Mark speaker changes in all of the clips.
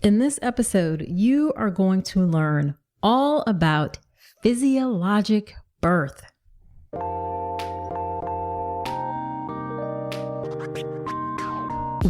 Speaker 1: In this episode, you are going to learn all about physiologic birth.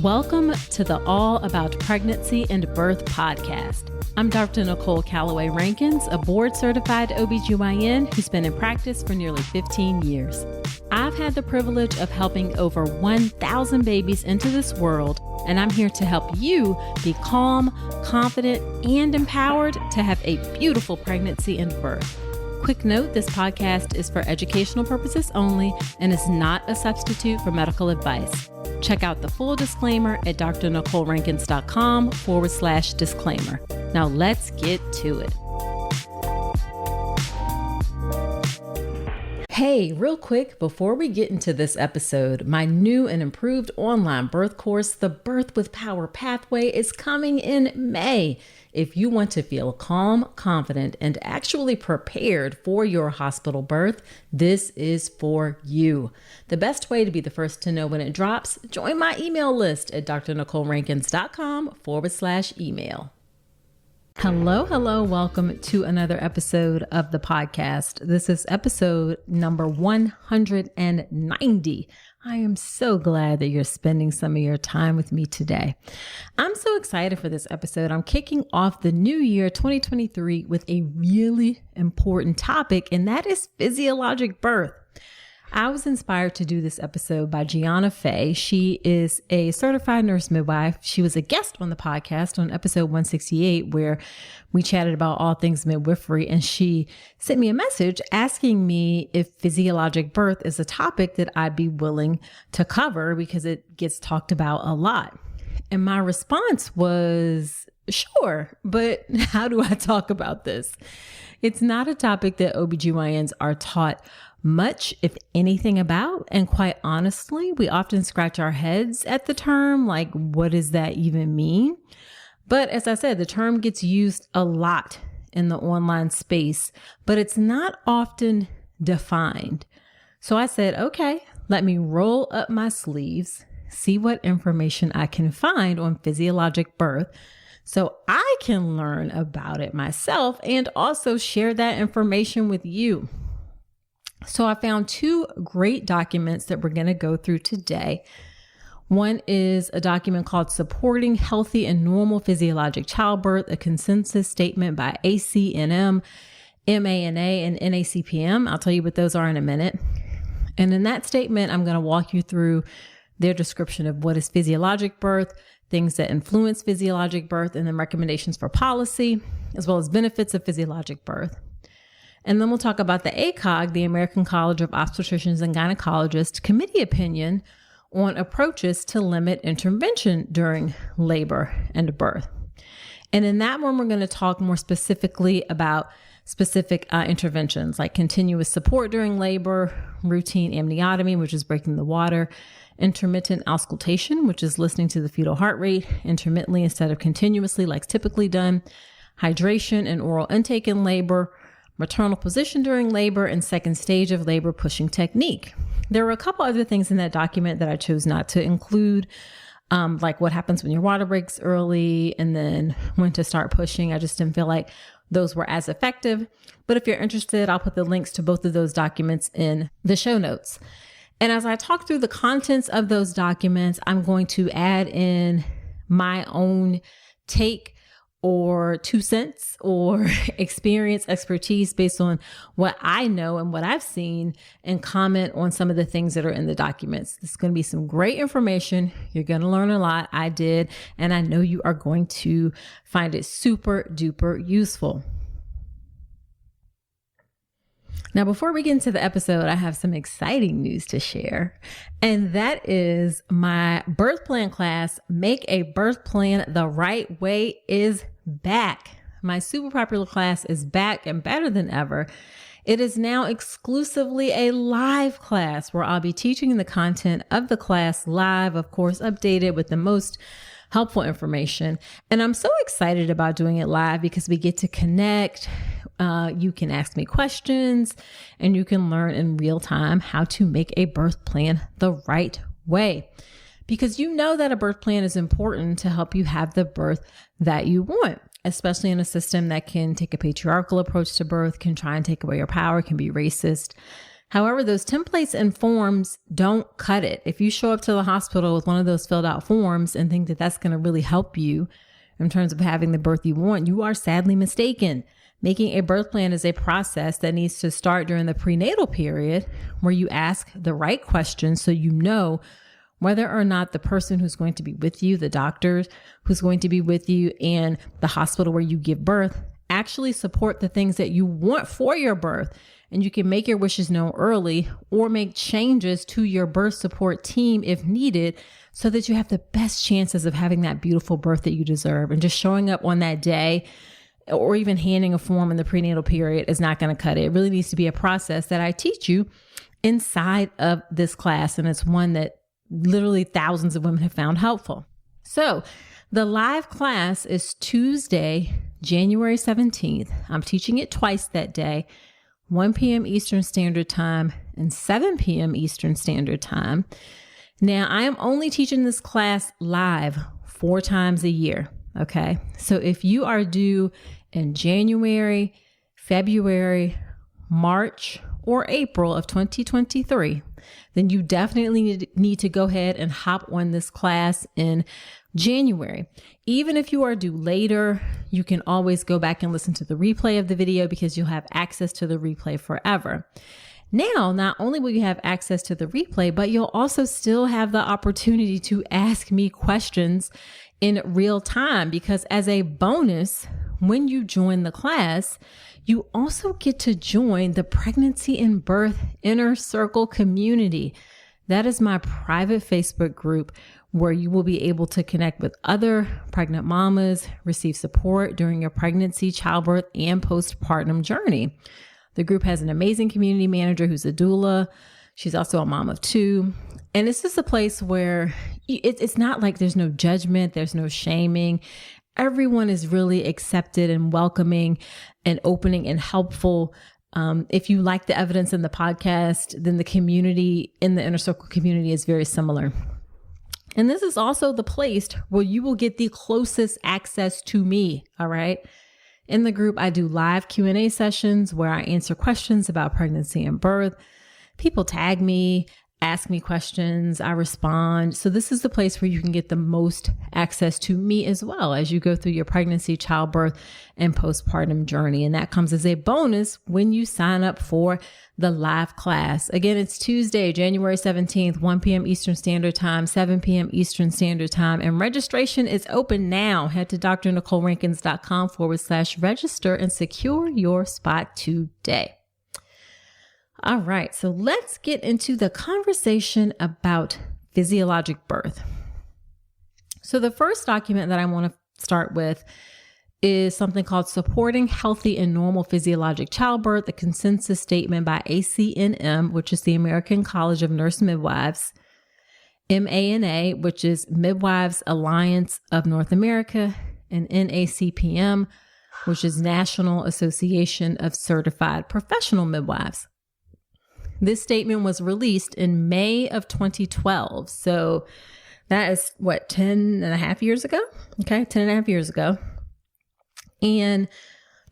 Speaker 1: Welcome to the All About Pregnancy and Birth podcast. I'm Dr. Nicole Calloway Rankins, a board-certified OBGYN who's been in practice for nearly 15 years. I've had the privilege of helping over 1,000 babies into this world, and I'm here to help you be calm, confident, and empowered to have a beautiful pregnancy and birth. Quick note, this podcast is for educational purposes only and is not a substitute for medical advice. Check out the full disclaimer at drnicolerankins.com/disclaimer. Now let's get to it. Hey, real quick, before we get into this episode, my new and improved online birth course, The Birth with Power Pathway, is coming in May. If you want to feel calm, confident, and actually prepared for your hospital birth, this is for you. The best way to be the first to know when it drops, join my email list at drnicolerankins.com/email. Hello. Welcome to another episode of the podcast. This is episode number 190. I am so glad that you're spending some of your time with me today. I'm so excited for this episode. I'm kicking off the new year 2023 with a really important topic, and that is physiologic birth. I was inspired to do this episode by Gianna Fay. She is a certified nurse midwife. She was a guest on the podcast on episode 168, where we chatted about all things midwifery. And she sent me a message asking me if physiologic birth is a topic that I'd be willing to cover because it gets talked about a lot. And my response was, sure, but how do I talk about this? It's not a topic that OBGYNs are taught much, if anything, about. And quite honestly, we often scratch our heads at the term, like, what does that even mean? But as I said, the term gets used a lot in the online space, but it's not often defined. So I said, okay, let me roll up my sleeves, see what information I can find on physiologic birth so I can learn about it myself and also share that information with you. So I found two great documents that we're going to go through today. One is a document called Supporting Healthy and Normal Physiologic Childbirth, a consensus statement by CNM, MANA, and NACPM. I'll tell you what those are in a minute. And in that statement, I'm going to walk you through their description of what is physiologic birth, things that influence physiologic birth, and then recommendations for policy, as well as benefits of physiologic birth. And then we'll talk about the ACOG, the American College of Obstetricians and Gynecologists, committee opinion on approaches to limit intervention during labor and birth. And in that one, we're going to talk more specifically about specific interventions like continuous support during labor, routine amniotomy, which is breaking the water, intermittent auscultation, which is listening to the fetal heart rate intermittently instead of continuously like typically done, hydration and oral intake in labor, maternal position during labor, and second stage of labor pushing technique. There were a couple other things in that document that I chose not to include, like what happens when your water breaks early and then when to start pushing. I just didn't feel like those were as effective. But if you're interested, I'll put the links to both of those documents in the show notes. And as I talk through the contents of those documents, I'm going to add in my own take or 2 cents or experience, expertise based on what I know and what I've seen, and comment on some of the things that are in the documents. This is going to be some great information. You're going to learn a lot. I did, and I know you are going to find it super duper useful. Now, before we get into the episode, I have some exciting news to share, and that is my birth plan class, Make a Birth Plan the Right Way, is back. My super popular class is back and better than ever. It is now exclusively a live class where I'll be teaching the content of the class live, of course, updated with the most helpful information. And I'm so excited about doing it live because we get to connect. You can ask me questions and you can learn in real time how to make a birth plan the right way. because you know that a birth plan is important to help you have the birth that you want, especially in a system that can take a patriarchal approach to birth, can try and take away your power, can be racist. However, those templates and forms don't cut it. If you show up to the hospital with one of those filled out forms and think that that's going to really help you in terms of having the birth you want, you are sadly mistaken. Making a birth plan is a process that needs to start during the prenatal period, where you ask the right questions so you know whether or not the person who's going to be with you, the doctor who's going to be with you, and the hospital where you give birth actually support the things that you want for your birth. And you can make your wishes known early or make changes to your birth support team if needed, so that you have the best chances of having that beautiful birth that you deserve. And just showing up on that day or even handing a form in the prenatal period is not going to cut it. It really needs to be a process that I teach you inside of this class. And it's one that literally thousands of women have found helpful. So the live class is Tuesday, January 17th. I'm teaching it twice that day, 1 p.m. Eastern Standard Time and 7 p.m. Eastern Standard Time. Now, I am only teaching this class live 4 times a year. Okay. So if you are due in January, February, March, or April of 2023, then you definitely need to go ahead and hop on this class in January. Even if you are due later, you can always go back and listen to the replay of the video, because you'll have access to the replay forever. Now, not only will you have access to the replay, but you'll also still have the opportunity to ask me questions in real time, because as a bonus, when you join the class, you also get to join the Pregnancy and Birth Inner Circle community. That is my private Facebook group where you will be able to connect with other pregnant mamas, receive support during your pregnancy, childbirth, and postpartum journey. The group has an amazing community manager who's a doula. She's also a mom of 2. And it's just a place where it's not like there's no judgment, there's no shaming. Everyone is really accepted and welcoming and opening and helpful. If you like the evidence in the podcast, then the community in the Inner Circle community is very similar. And this is also the place where you will get the closest access to me. All right. In the group, I do live Q&A sessions where I answer questions about pregnancy and birth. People tag me, ask me questions, I respond. So this is the place where you can get the most access to me as well as you go through your pregnancy, childbirth, and postpartum journey. And that comes as a bonus when you sign up for the live class. Again, it's Tuesday, January 17th, 1 p.m. Eastern Standard Time, 7 p.m. Eastern Standard Time. And registration is open now. Head to drnicolerankins.com/register and secure your spot today. All right, so let's get into the conversation about physiologic birth. So the first document that I want to start with is something called Supporting Healthy and Normal Physiologic Childbirth, the consensus statement by ACNM, which is the American College of Nurse Midwives, MANA, which is Midwives Alliance of North America, and NACPM, which is National Association of Certified Professional Midwives. This statement was released in May of 2012. So that is 10 and a half years ago. Okay. 10 and a half years ago. And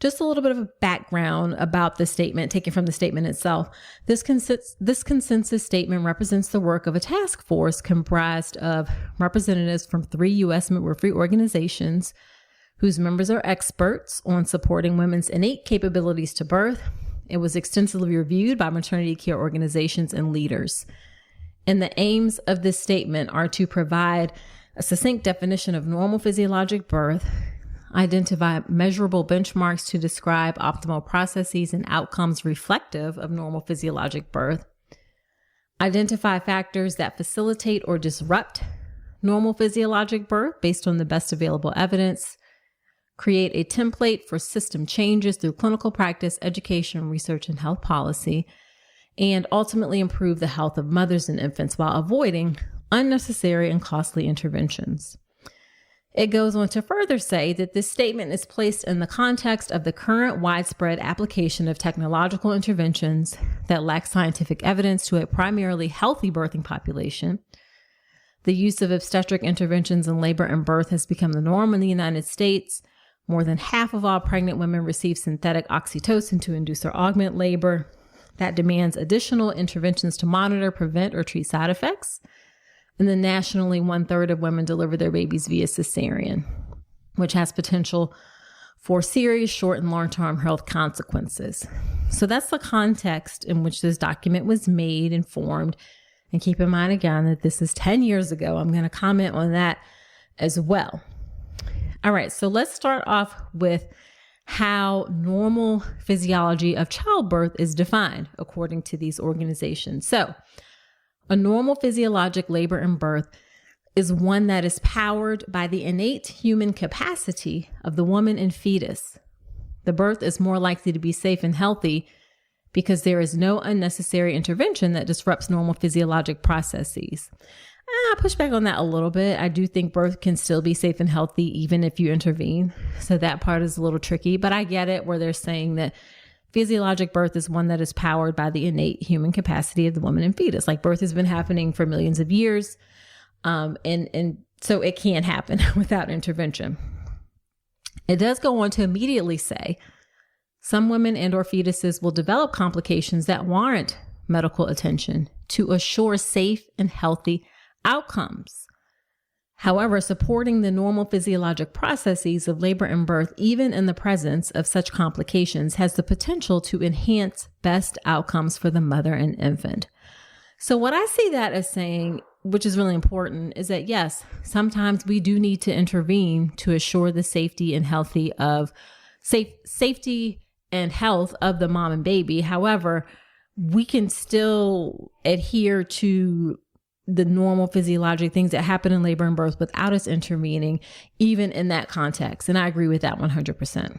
Speaker 1: just a little bit of a background about the statement taken from the statement itself. This consensus statement represents the work of a task force comprised of representatives from 3 U.S. midwifery organizations whose members are experts on supporting women's innate capabilities to birth. It was extensively reviewed by maternity care organizations and leaders. And the aims of this statement are to provide a succinct definition of normal physiologic birth, identify measurable benchmarks to describe optimal processes and outcomes reflective of normal physiologic birth, identify factors that facilitate or disrupt normal physiologic birth based on the best available evidence, create a template for system changes through clinical practice, education, research, and health policy, and ultimately improve the health of mothers and infants while avoiding unnecessary and costly interventions. It goes on to further say that this statement is placed in the context of the current widespread application of technological interventions that lack scientific evidence to a primarily healthy birthing population, The use of obstetric interventions in labor and birth has become the norm in the United States. More than half of all pregnant women receive synthetic oxytocin to induce or augment labor. That demands additional interventions to monitor, prevent, or treat side effects. And then nationally, 1/3 of women deliver their babies via cesarean, which has potential for serious short and long-term health consequences. So that's the context in which this document was made and formed. And keep in mind again that this is 10 years ago. I'm going to comment on that as well. All right, so let's start off with how normal physiology of childbirth is defined according to these organizations. So a normal physiologic labor and birth is one that is powered by the innate human capacity of the woman and fetus. The birth is more likely to be safe and healthy because there is no unnecessary intervention that disrupts normal physiologic processes. I push back on that a little bit. I do think birth can still be safe and healthy even if you intervene. So that part is a little tricky, but I get it where they're saying that physiologic birth is one that is powered by the innate human capacity of the woman and fetus. Like birth has been happening for millions of years. And so it can't happen without intervention. It does go on to immediately say some women and or fetuses will develop complications that warrant medical attention to assure safe and healthy outcomes. However, supporting the normal physiologic processes of labor and birth, even in the presence of such complications, has the potential to enhance best outcomes for the mother and infant. So what I see that as saying, which is really important, is that yes, sometimes we do need to intervene to assure the safety and safety and health of the mom and baby. However, we can still adhere to the normal physiologic things that happen in labor and birth without us intervening, even in that context. And I agree with that 100%.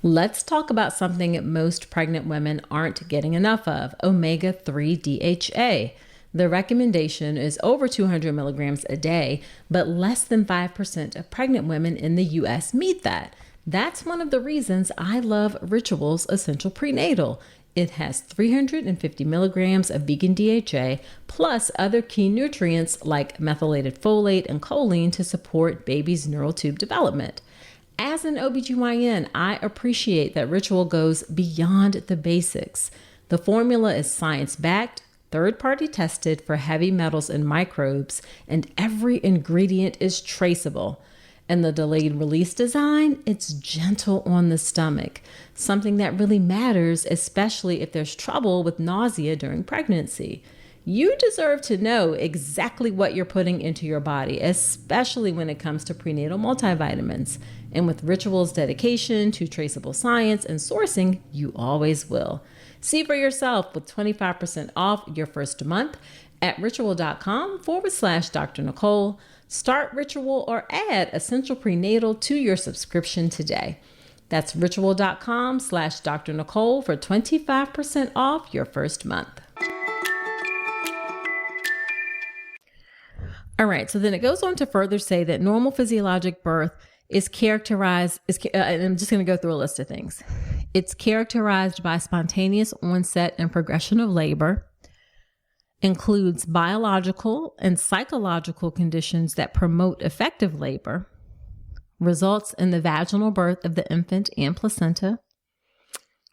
Speaker 1: Let's talk about something most pregnant women aren't getting enough of, omega-3 DHA. The recommendation is over 200 milligrams a day, but less than 5% of pregnant women in the US meet that. That's one of the reasons I love Ritual's Essential Prenatal. It has 350 milligrams of vegan DHA plus other key nutrients like methylated folate and choline to support baby's neural tube development. As an OBGYN, I appreciate that Ritual goes beyond the basics. The formula is science-backed, third-party tested for heavy metals and microbes, and every ingredient is traceable. And the delayed release design, it's gentle on the stomach, something that really matters, especially if there's trouble with nausea during pregnancy. You deserve to know exactly what you're putting into your body, especially when it comes to prenatal multivitamins. And with Ritual's dedication to traceable science and sourcing, you always will. See for yourself with 25% off your first month at ritual.com/Dr. Nicole. Start Ritual or add Essential Prenatal to your subscription today. That's ritual.com/Dr. Nicole for 25% off your first month. All right, so then it goes on to further say that normal physiologic birth is characterized, and I'm just going to go through a list of things. It's characterized by spontaneous onset and progression of labor, includes biological and psychological conditions that promote effective labor, results in the vaginal birth of the infant and placenta,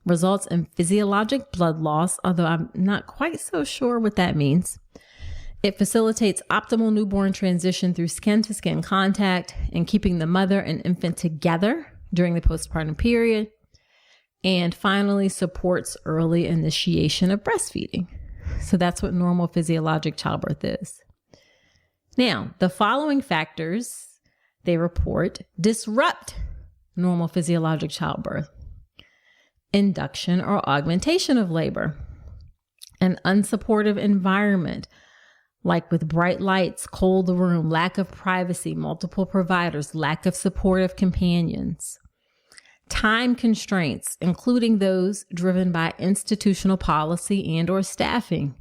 Speaker 1: results in physiologic blood loss, although I'm not quite so sure what that means. It facilitates optimal newborn transition through skin-to-skin contact and keeping the mother and infant together during the postpartum period. And finally, supports early initiation of breastfeeding. So that's what normal physiologic childbirth is. Now, the following factors, they report, disrupt normal physiologic childbirth: induction or augmentation of labor, an unsupportive environment, like with bright lights, cold room, lack of privacy, multiple providers, lack of supportive companions, time constraints, including those driven by institutional policy and or staffing,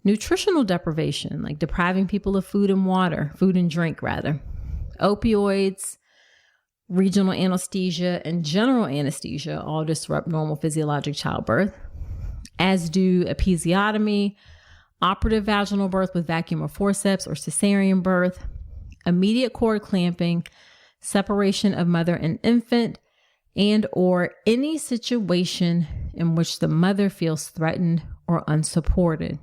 Speaker 1: nutritional deprivation, like depriving people of food and drink, opioids, regional anesthesia, and general anesthesia all disrupt normal physiologic childbirth. as do episiotomy, operative vaginal birth with vacuum or forceps or cesarean birth, immediate cord clamping, separation of mother and infant, and or any situation in which the mother feels threatened or unsupported.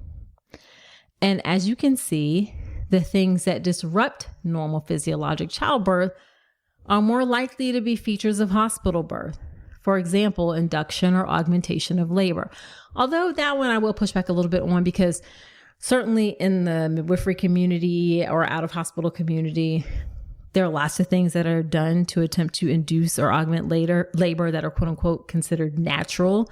Speaker 1: And as you can see, the things that disrupt normal physiologic childbirth are more likely to be features of hospital birth. For example, induction or augmentation of labor. Although that one I will push back a little bit on, because certainly in the midwifery community or out of hospital community, there are lots of things that are done to attempt to induce or augment labor that are quote unquote considered natural,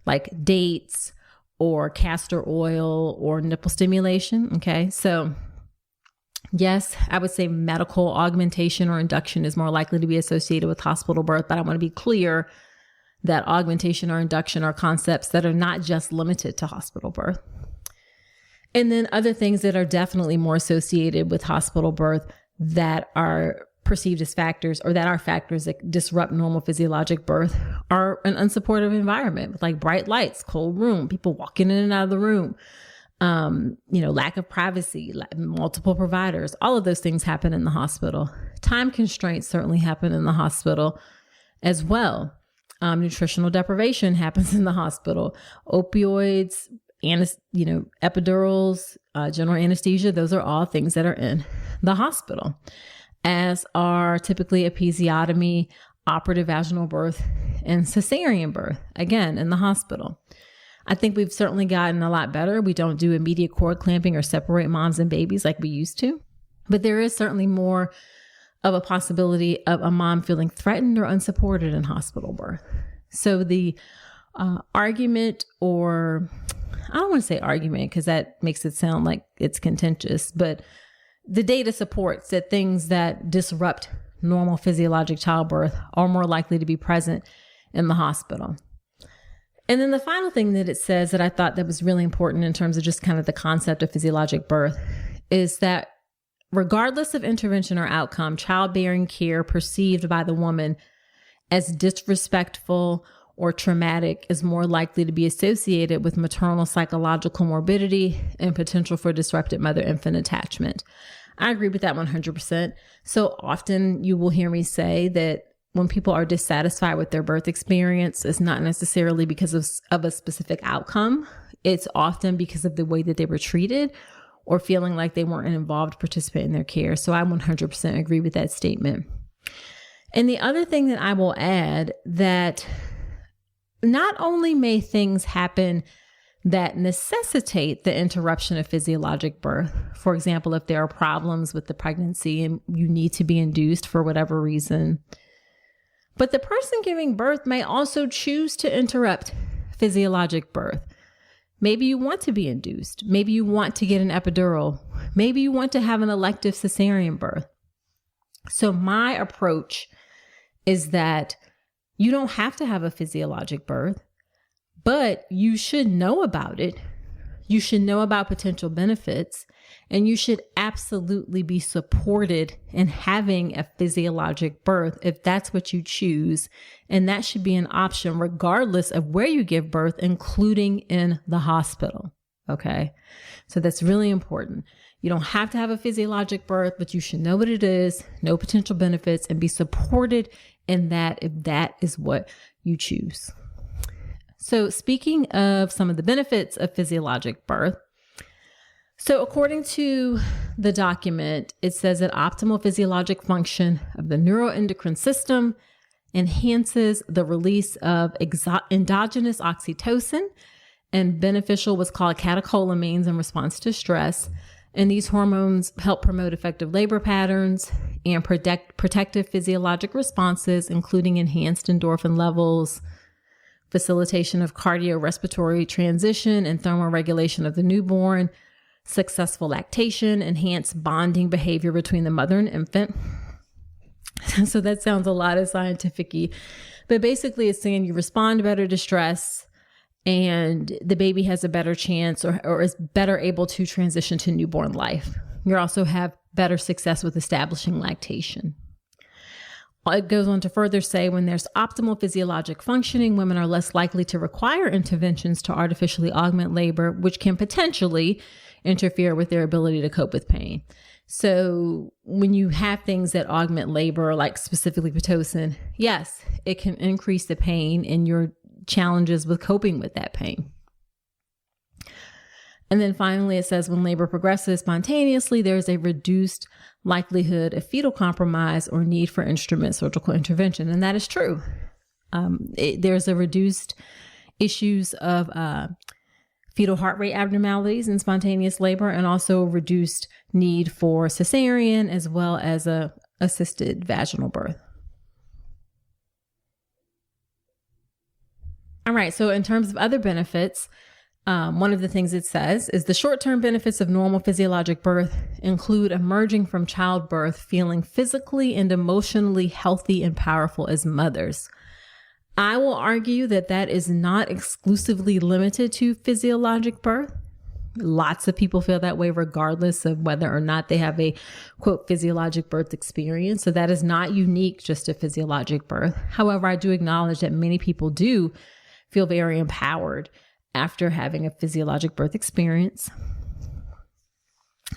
Speaker 1: like dates or castor oil or nipple stimulation. Okay. So yes, I would say medical augmentation or induction is more likely to be associated with hospital birth, but I want to be clear that augmentation or induction are concepts that are not just limited to hospital birth. And then other things that are definitely more associated with hospital birth that are perceived as factors, or that are factors that disrupt normal physiologic birth, are an unsupportive environment with like bright lights, cold room, people walking in and out of the room, lack of privacy, multiple providers. All of those things happen in the hospital. Time constraints certainly happen in the hospital as well. Nutritional deprivation happens in the hospital. Opioids, epidurals, general anesthesia, those are all things that are in the hospital, as are typically episiotomy, operative vaginal birth, and cesarean birth, again, in the hospital. I think we've certainly gotten a lot better. We don't do immediate cord clamping or separate moms and babies like we used to, but there is certainly more of a possibility of a mom feeling threatened or unsupported in hospital birth. So the argument, or I don't want to say argument because that makes it sound like it's contentious, but the data supports that things that disrupt normal physiologic childbirth are more likely to be present in the hospital. And then the final thing that it says that I thought that was really important in terms of just kind of the concept of physiologic birth is that regardless of intervention or outcome, childbearing care perceived by the woman as disrespectful or traumatic is more likely to be associated with maternal psychological morbidity and potential for disrupted mother-infant attachment. I agree with that 100%. So often you will hear me say that when people are dissatisfied with their birth experience, it's not necessarily because of a specific outcome. It's often because of the way that they were treated or feeling like they weren't an involved participant in their care. So I 100% agree with that statement. And the other thing that I will add, that not only may things happen that necessitate the interruption of physiologic birth, for example, if there are problems with the pregnancy and you need to be induced for whatever reason, but the person giving birth may also choose to interrupt physiologic birth. Maybe you want to be induced. Maybe you want to get an epidural. Maybe you want to have an elective cesarean birth. So my approach is that you don't have to have a physiologic birth, but you should know about it. You should know about potential benefits, and you should absolutely be supported in having a physiologic birth if that's what you choose. And that should be an option regardless of where you give birth, including in the hospital. Okay. So that's really important. You don't have to have a physiologic birth, but you should know what it is, know potential benefits, and be supported in that if that is what you choose. So speaking of some of the benefits of physiologic birth, so according to the document, it says that optimal physiologic function of the neuroendocrine system enhances the release of endogenous oxytocin and beneficial what's called catecholamines in response to stress. And these hormones help promote effective labor patterns and protective physiologic responses, including enhanced endorphin levels, facilitation of cardiorespiratory transition and thermoregulation of the newborn, successful lactation, enhanced bonding behavior between the mother and infant. So that sounds a lot of scientific-y, but basically it's saying you respond better to stress and the baby has a better chance or is better able to transition to newborn life. You also have better success with establishing lactation. It goes on to further say when there's optimal physiologic functioning, women are less likely to require interventions to artificially augment labor, which can potentially interfere with their ability to cope with pain. So when you have things that augment labor, like specifically Pitocin, yes, it can increase the pain and your challenges with coping with that pain. And then finally, it says when labor progresses spontaneously, there's a reduced likelihood of fetal compromise or need for instrument surgical intervention. And that is true. There's a reduced issues of fetal heart rate abnormalities in spontaneous labor, and also reduced need for cesarean as well as a assisted vaginal birth. All right. So in terms of other benefits, one of the things it says is the short-term benefits of normal physiologic birth include emerging from childbirth feeling physically and emotionally healthy and powerful as mothers. I will argue that that is not exclusively limited to physiologic birth. Lots of people feel that way regardless of whether or not they have a, quote, physiologic birth experience. So that is not unique just to physiologic birth. However, I do acknowledge that many people do feel very empowered after having a physiologic birth experience.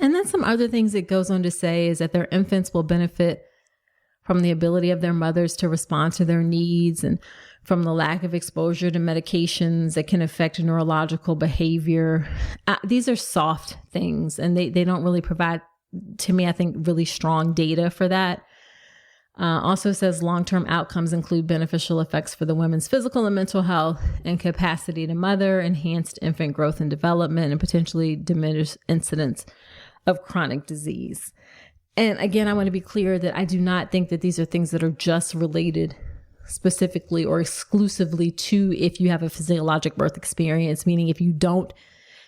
Speaker 1: And then some other things it goes on to say is that their infants will benefit from the ability of their mothers to respond to their needs and from the lack of exposure to medications that can affect neurological behavior. These are soft things, and they don't really provide, to me, I think, really strong data for that. Also says long-term outcomes include beneficial effects for the women's physical and mental health and capacity to mother, enhanced infant growth and development, and potentially diminished incidence of chronic disease. And again, I want to be clear that I do not think that these are things that are just related specifically or exclusively to if you have a physiologic birth experience, meaning if you don't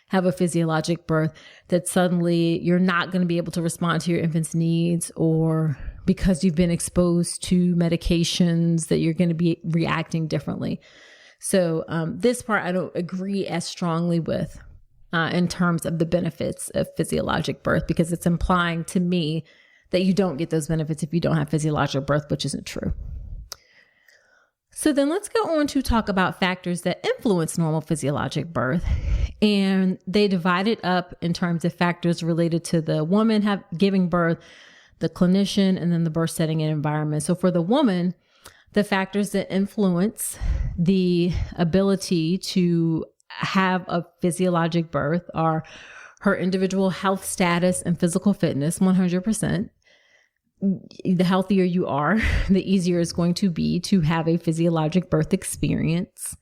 Speaker 1: have a physiologic birth, that suddenly you're not going to be able to respond to your infant's needs, or because you've been exposed to medications that you're going to be reacting differently. So this part I don't agree as strongly with in terms of the benefits of physiologic birth, because it's implying to me that you don't get those benefits if you don't have physiologic birth, which isn't true. So then let's go on to talk about factors that influence normal physiologic birth. And they divide it up in terms of factors related to the woman giving birth, the clinician, and then the birth setting and environment. So for the woman, the factors that influence the ability to have a physiologic birth are her individual health status and physical fitness, 100%. The healthier you are, the easier it's going to be to have a physiologic birth experience.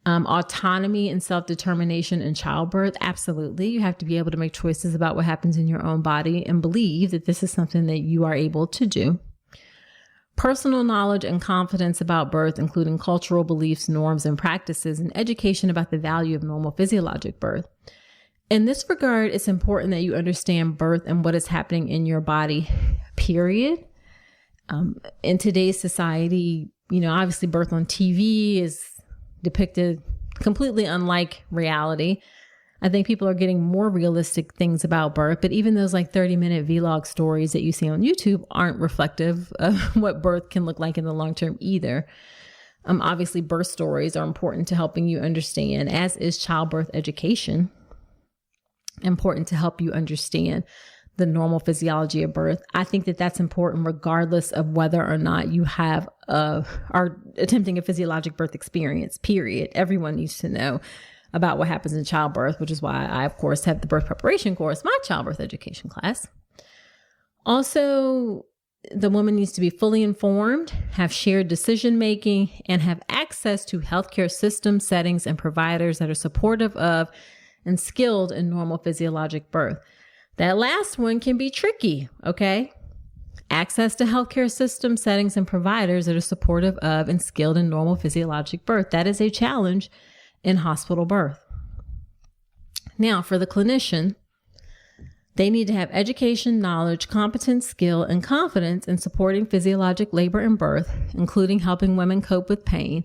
Speaker 1: Autonomy and self-determination in childbirth. Absolutely. You have to be able to make choices about what happens in your own body and believe that this is something that you are able to do. Personal knowledge and confidence about birth, including cultural beliefs, norms, and practices, and education about the value of normal physiologic birth. In this regard, it's important that you understand birth and what is happening in your body, period. In today's society, obviously birth on TV is depicted completely unlike reality. I think people are getting more realistic things about birth, but even those 30-minute vlog stories that you see on YouTube aren't reflective of what birth can look like in the long term either. Obviously, birth stories are important to helping you understand, as is childbirth education, important to help you understand the normal physiology of birth. I think that that's important regardless of whether or not you are attempting a physiologic birth experience, period. Everyone needs to know about what happens in childbirth, which is why I, of course, have the birth preparation course, my childbirth education class. Also, the woman needs to be fully informed, have shared decision-making, and have access to healthcare systems, settings, and providers that are supportive of and skilled in normal physiologic birth. That last one can be tricky, okay? Access to healthcare systems, settings, and providers that are supportive of and skilled in normal physiologic birth. That is a challenge in hospital birth. Now, for the clinician, they need to have education, knowledge, competence, skill, and confidence in supporting physiologic labor and birth, including helping women cope with pain.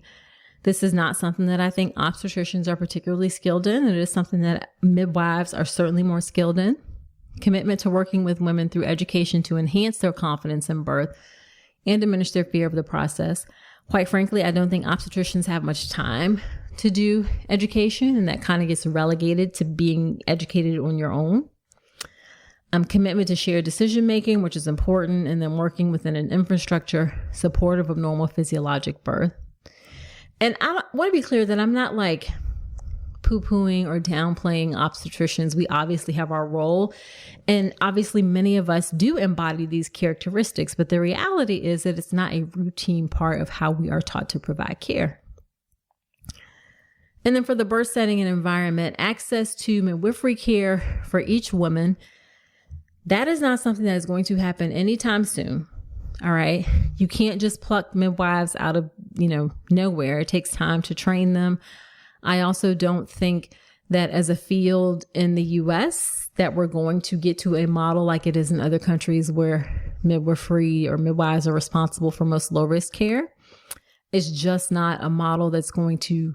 Speaker 1: This is not something that I think obstetricians are particularly skilled in. It is something that midwives are certainly more skilled in. Commitment to working with women through education to enhance their confidence in birth and diminish their fear of the process. Quite frankly, I don't think obstetricians have much time to do education, and that kind of gets relegated to being educated on your own. Commitment to shared decision-making, which is important, and then working within an infrastructure supportive of normal physiologic birth. And I want to be clear that I'm not like poo-pooing or downplaying obstetricians. We obviously have our role, and obviously many of us do embody these characteristics, but the reality is that it's not a routine part of how we are taught to provide care. And then for the birth setting and environment, access to midwifery care for each woman, that is not something that is going to happen anytime soon. All right. You can't just pluck midwives out of, nowhere. It takes time to train them. I also don't think that as a field in the US that we're going to get to a model like it is in other countries where midwifery or midwives are responsible for most low risk care. It's just not a model that's going to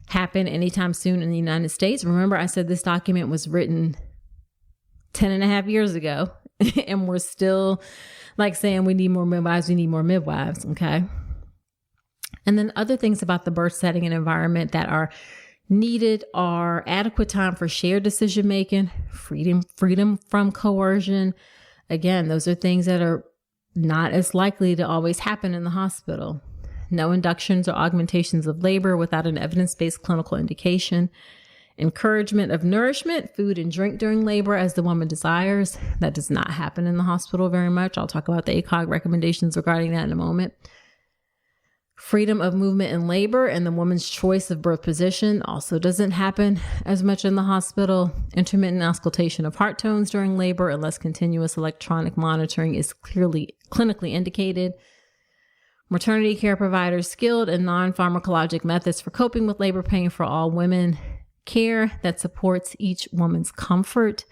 Speaker 1: happen anytime soon in the United States. Remember, I said this document was written 10 and a half years ago, and we're still like saying we need more midwives, okay? And then other things about the birth setting and environment that are needed are adequate time for shared decision-making, freedom from coercion. Again, those are things that are not as likely to always happen in the hospital. No inductions or augmentations of labor without an evidence-based clinical indication. Encouragement of nourishment, food and drink during labor as the woman desires. That does not happen in the hospital very much. I'll talk about the ACOG recommendations regarding that in a moment. Freedom of movement in labor and the woman's choice of birth position also doesn't happen as much in the hospital. Intermittent auscultation of heart tones during labor unless continuous electronic monitoring is clearly clinically indicated. Maternity care providers skilled in non-pharmacologic methods for coping with labor pain for all women. Care that supports each woman's comfort,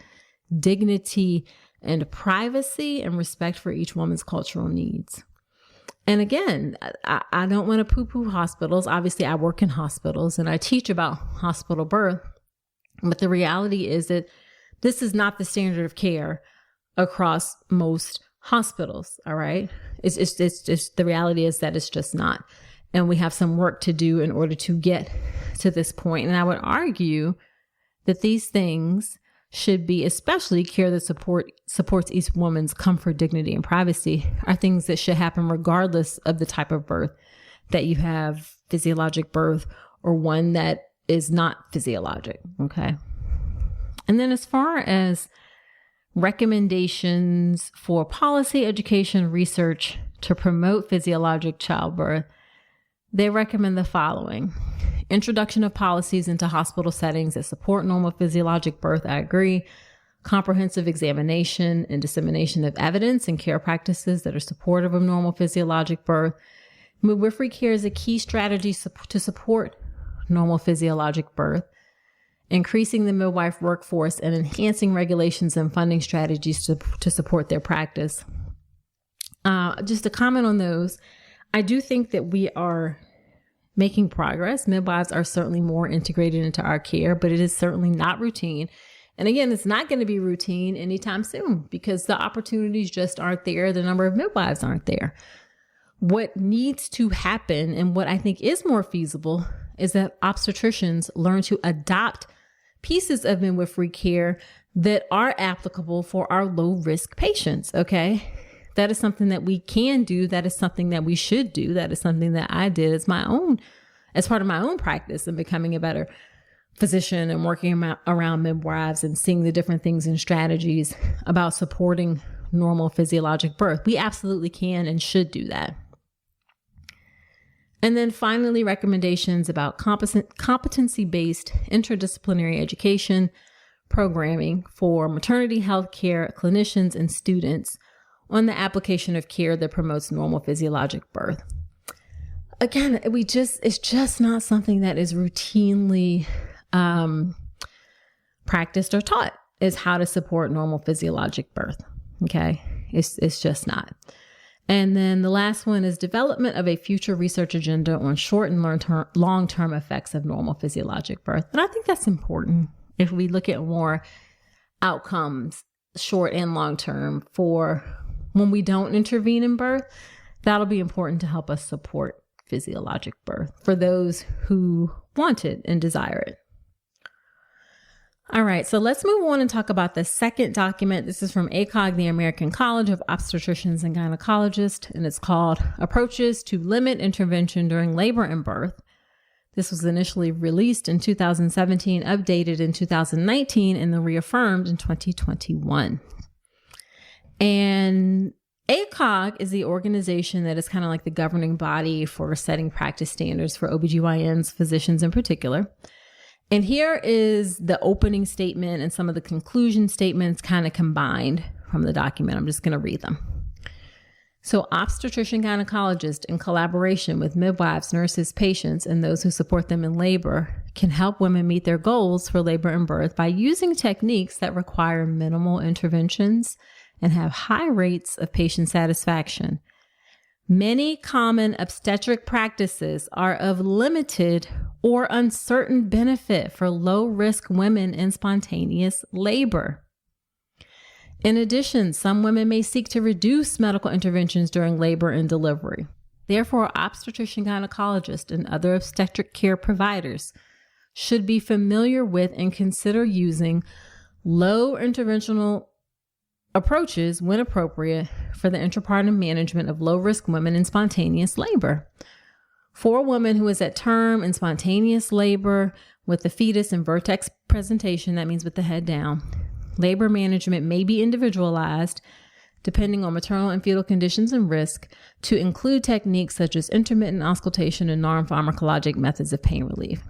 Speaker 1: dignity, and privacy, and respect for each woman's cultural needs. And again, I don't want to poo-poo hospitals. Obviously, I work in hospitals and I teach about hospital birth. But the reality is that this is not the standard of care across most hospitals. All right. It's just the reality is that it's just not. And we have some work to do in order to get to this point. And I would argue that these things should be, especially care that supports each woman's comfort, dignity, and privacy, are things that should happen regardless of the type of birth that you have, physiologic birth or one that is not physiologic. Okay. And then as far as recommendations for policy, education, research to promote physiologic childbirth, they recommend the following. Introduction of policies into hospital settings that support normal physiologic birth. I agree. Comprehensive examination and dissemination of evidence and care practices that are supportive of normal physiologic birth. Midwifery care is a key strategy to support normal physiologic birth. Increasing the midwife workforce and enhancing regulations and funding strategies to support their practice. Just to comment on those, I do think that we are making progress. Midwives are certainly more integrated into our care, but it is certainly not routine. And again, it's not going to be routine anytime soon because the opportunities just aren't there. The number of midwives aren't there. What needs to happen and what I think is more feasible is that obstetricians learn to adopt pieces of midwifery care that are applicable for our low risk patients. Okay. That is something that we can do. That is something that we should do. That is something that I did as part of my own practice and becoming a better physician and working around midwives and seeing the different things and strategies about supporting normal physiologic birth. We absolutely can and should do that. And then finally, recommendations about competency-based interdisciplinary education programming for maternity health care clinicians and students on the application of care that promotes normal physiologic birth. Again, it's just not something that is routinely practiced or taught, is how to support normal physiologic birth. Okay. It's just not. And then the last one is development of a future research agenda on short and long-term effects of normal physiologic birth. And I think that's important if we look at more outcomes, short and long-term, for when we don't intervene in birth. That'll be important to help us support physiologic birth for those who want it and desire it. All right, so let's move on and talk about the second document. This is from ACOG, the American College of Obstetricians and Gynecologists, and it's called Approaches to Limit Intervention During Labor and Birth. This was initially released in 2017, updated in 2019, and then reaffirmed in 2021. And ACOG is the organization that is kind of like the governing body for setting practice standards for OBGYNs, physicians in particular. And here is the opening statement and some of the conclusion statements kind of combined from the document. I'm just going to read them. So obstetrician gynecologists, in collaboration with midwives, nurses, patients, and those who support them in labor, can help women meet their goals for labor and birth by using techniques that require minimal interventions and have high rates of patient satisfaction. Many common obstetric practices are of limited or uncertain benefit for low-risk women in spontaneous labor. In addition, some women may seek to reduce medical interventions during labor and delivery. Therefore, obstetrician gynecologists and other obstetric care providers should be familiar with and consider using low interventional approaches when appropriate for the intrapartum management of low-risk women in spontaneous labor. For a woman who is at term in spontaneous labor with the fetus in vertex presentation, that means with the head down, labor management may be individualized depending on maternal and fetal conditions and risk to include techniques such as intermittent auscultation and non-pharmacologic methods of pain relief.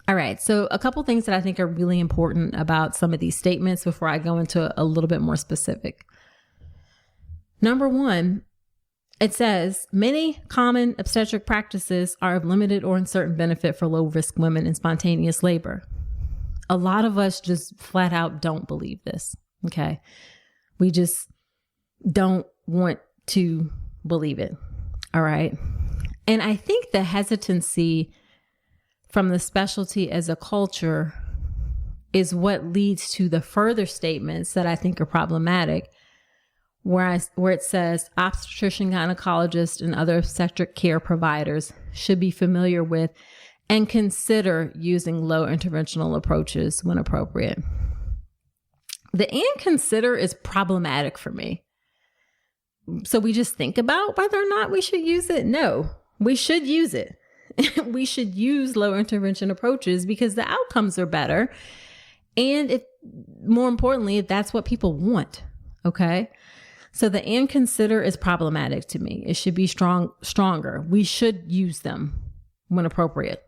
Speaker 1: All right, so a couple things that I think are really important about some of these statements before I go into a little bit more specific. Number one, it says many common obstetric practices are of limited or uncertain benefit for low-risk women in spontaneous labor. A lot of us just flat out don't believe this, okay? We just don't want to believe it, all right? And I think the hesitancy from the specialty as a culture is what leads to the further statements that I think are problematic, where it says obstetrician gynecologists and other obstetric care providers should be familiar with and consider using low interventional approaches when appropriate. The "and consider" is problematic for me. So we just think about whether or not we should use it? No, we should use it. We should use low intervention approaches because the outcomes are better. And if, more importantly, if that's what people want. Okay. So the "and consider" is problematic to me. It should be stronger. We should use them when appropriate.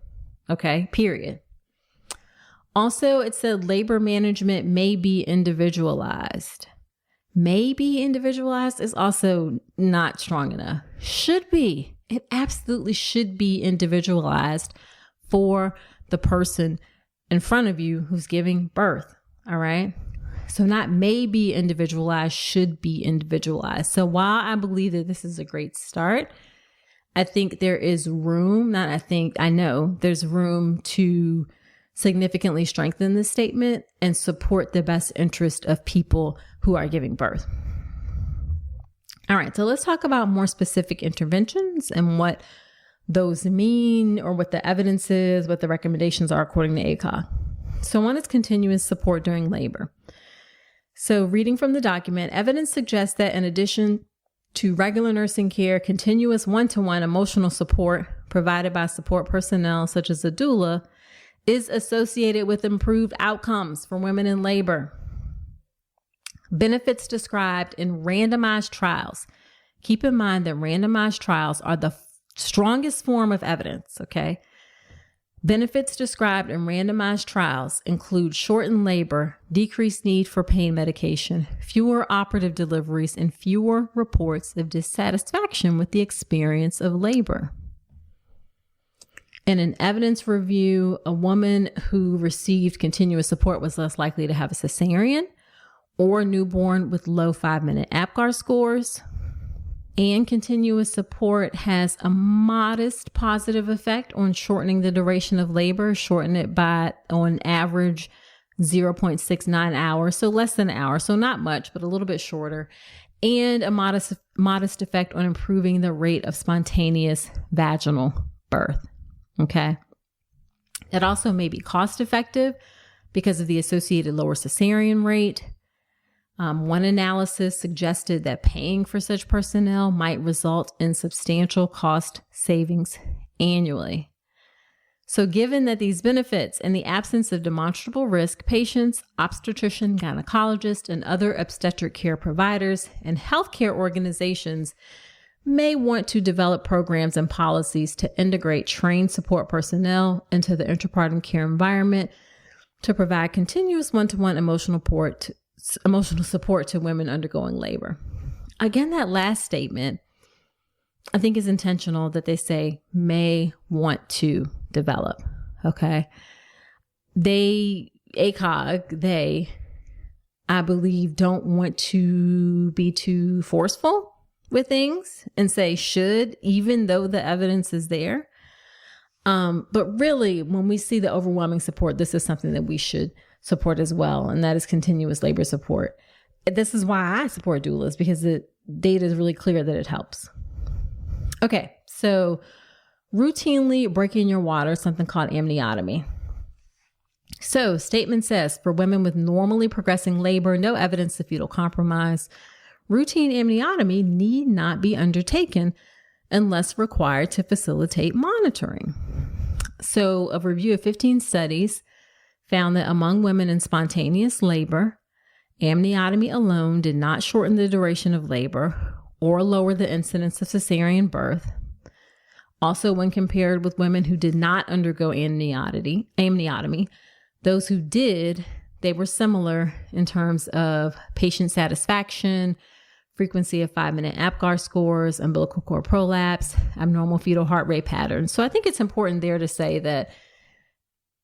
Speaker 1: Okay. Period. Also, it said labor management may be individualized. May be individualized is also not strong enough. Should be. It absolutely should be individualized for the person in front of you who's giving birth. All right. So not may be individualized, should be individualized. So while I believe that this is a great start, I think there is room, I know there's room to significantly strengthen this statement and support the best interest of people who are giving birth. All right, so let's talk about more specific interventions and what those mean, or what the evidence is, what the recommendations are according to ACOG. So one is continuous support during labor. So reading from the document, evidence suggests that in addition to regular nursing care, continuous one-to-one emotional support provided by support personnel such as a doula is associated with improved outcomes for women in labor. Benefits described in randomized trials. Keep in mind that randomized trials are the strongest form of evidence, okay? Benefits described in randomized trials include shortened labor, decreased need for pain medication, fewer operative deliveries, and fewer reports of dissatisfaction with the experience of labor. In an evidence review, a woman who received continuous support was less likely to have a cesarean or a newborn with low 5-minute APGAR scores. And continuous support has a modest positive effect on shortening the duration of labor, shorten it by, on average, 0.69 hours, so less than an hour, so not much, but a little bit shorter. and a modest effect on improving the rate of spontaneous vaginal birth. Okay. It also may be cost effective because of the associated lower cesarean rate. One analysis suggested that paying for such personnel might result in substantial cost savings annually. So given that these benefits, in the absence of demonstrable risk, patients, obstetrician, gynecologist, and other obstetric care providers and healthcare organizations may want to develop programs and policies to integrate trained support personnel into the intrapartum care environment to provide continuous one-to-one emotional support to women undergoing labor. Again, that last statement, I think, is intentional, that they say may want to develop. Okay. ACOG, I believe, don't want to be too forceful with things and say should, even though the evidence is there. But really, when we see the overwhelming support, this is something that we should support as well. And that is continuous labor support. This is why I support doulas, because the data is really clear that it helps. Okay. So routinely breaking your water, something called amniotomy. So statement says, for women with normally progressing labor, no evidence of fetal compromise, routine amniotomy need not be undertaken unless required to facilitate monitoring. So a review of 15 studies found that among women in spontaneous labor, amniotomy alone did not shorten the duration of labor or lower the incidence of cesarean birth. Also, when compared with women who did not undergo amniotomy, those who did, they were similar in terms of patient satisfaction, frequency of 5-minute APGAR scores, umbilical cord prolapse, abnormal fetal heart rate patterns. So I think it's important there to say that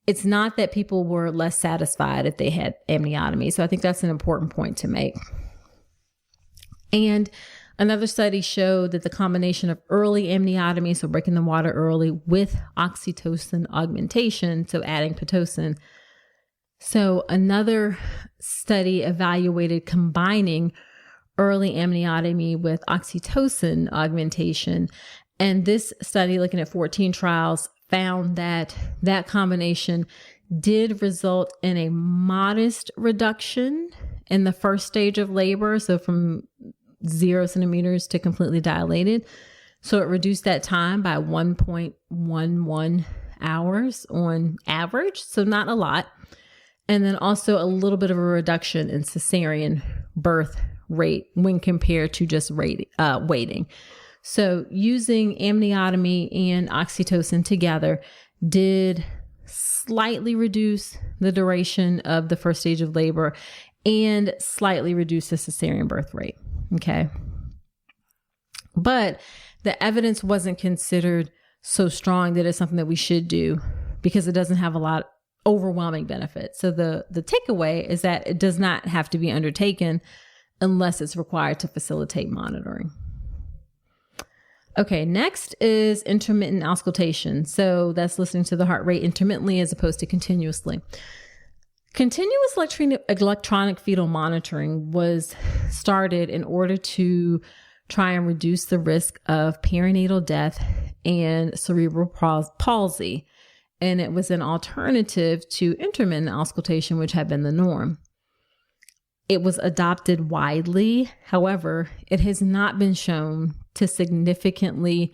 Speaker 1: it's not that people were less satisfied if they had amniotomy. So I think that's an important point to make. And another study showed that the combination of early amniotomy, so breaking the water early, with oxytocin augmentation, so adding Pitocin. So another study evaluated combining early amniotomy with oxytocin augmentation. And this study, looking at 14 trials, found that that combination did result in a modest reduction in the first stage of labor. So from 0 centimeters to completely dilated. So it reduced that time by 1.11 hours on average. So not a lot. And then also a little bit of a reduction in cesarean birth rate when compared to just waiting. So using amniotomy and oxytocin together did slightly reduce the duration of the first stage of labor and slightly reduce the cesarean birth rate. Okay. But the evidence wasn't considered so strong that it's something that we should do because it doesn't have a lot of overwhelming benefits. So the takeaway is that it does not have to be undertaken unless it's required to facilitate monitoring. Okay, next is intermittent auscultation. So that's listening to the heart rate intermittently as opposed to continuously. Continuous electronic fetal monitoring was started in order to try and reduce the risk of perinatal death and cerebral palsy. And it was an alternative to intermittent auscultation, which had been the norm. It was adopted widely. However, it has not been shown to significantly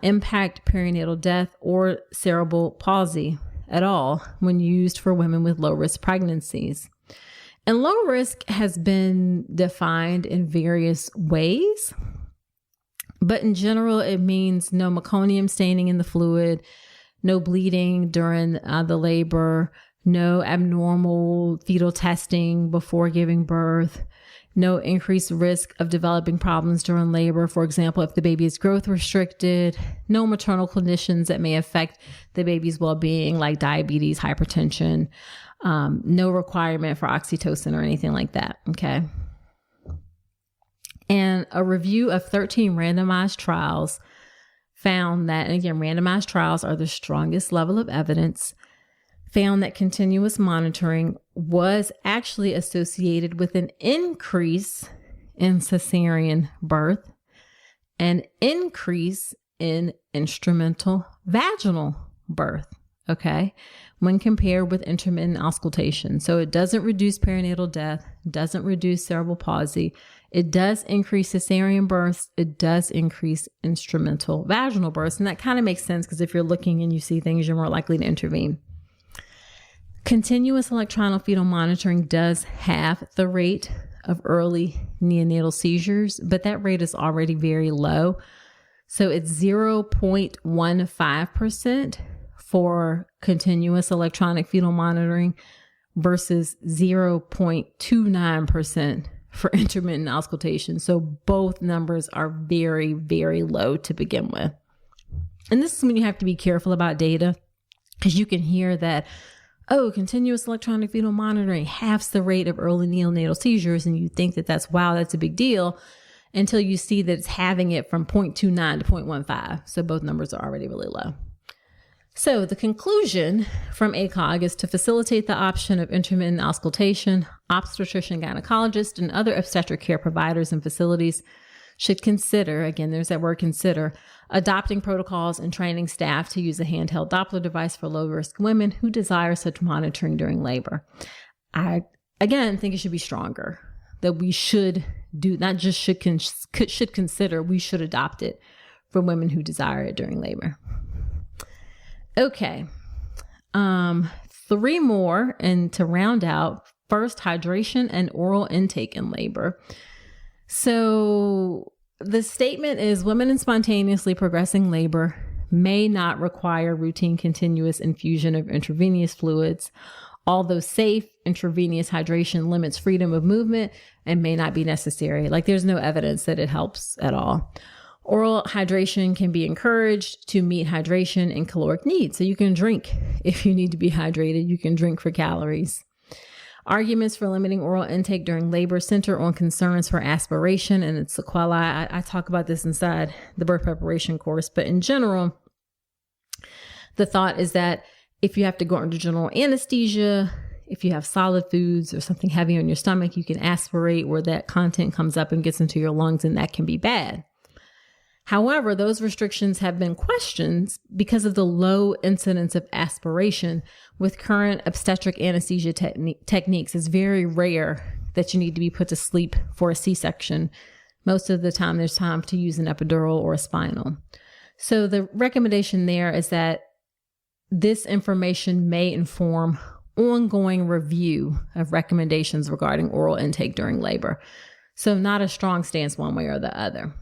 Speaker 1: impact perinatal death or cerebral palsy at all when used for women with low-risk pregnancies. And low risk has been defined in various ways, but in general, it means no meconium staining in the fluid, no bleeding during the labor, no abnormal fetal testing before giving birth, no increased risk of developing problems during labor. For example, if the baby is growth restricted, no maternal conditions that may affect the baby's well-being, like diabetes, hypertension, no requirement for oxytocin or anything like that. Okay. And a review of 13 randomized trials found that, and again, randomized trials are the strongest level of evidence, found that continuous monitoring was actually associated with an increase in cesarean birth, and increase in instrumental vaginal birth, okay, when compared with intermittent auscultation. So it doesn't reduce perinatal death, doesn't reduce cerebral palsy. It does increase cesarean births. It does increase instrumental vaginal births. And that kind of makes sense because if you're looking and you see things, you're more likely to intervene. Continuous electronic fetal monitoring does halve the rate of early neonatal seizures, but that rate is already very low. So it's 0.15% for continuous electronic fetal monitoring versus 0.29% for intermittent auscultation. So both numbers are very, very low to begin with. And this is when you have to be careful about data, because you can hear that, oh, continuous electronic fetal monitoring halves the rate of early neonatal seizures. And you think that that's a big deal, until you see that it's halving it from 0.29 to 0.15. So both numbers are already really low. So the conclusion from ACOG is to facilitate the option of intermittent auscultation. Obstetrician gynecologists and other obstetric care providers and facilities should consider, again, there's that word consider, adopting protocols and training staff to use a handheld Doppler device for low-risk women who desire such monitoring during labor. I, again, think it should be stronger, that we should do, not just should consider, we should adopt it for women who desire it during labor. Okay, 3 more, and to round out, first, hydration and oral intake in labor. So the statement is women in spontaneously progressing labor may not require routine continuous infusion of intravenous fluids. Although safe, intravenous hydration limits freedom of movement and may not be necessary. Like, there's no evidence that it helps at all. Oral hydration can be encouraged to meet hydration and caloric needs. So you can drink if you need to be hydrated. You can drink for calories. Arguments for limiting oral intake during labor center on concerns for aspiration and its sequelae. I talk about this inside the birth preparation course, but in general, the thought is that if you have to go under general anesthesia, if you have solid foods or something heavy on your stomach, you can aspirate where that content comes up and gets into your lungs, and that can be bad. However, those restrictions have been questioned because of the low incidence of aspiration with current obstetric anesthesia techniques. It's very rare that you need to be put to sleep for a C-section. Most of the time, there's time to use an epidural or a spinal. So the recommendation there is that this information may inform ongoing review of recommendations regarding oral intake during labor. So not a strong stance one way or the other.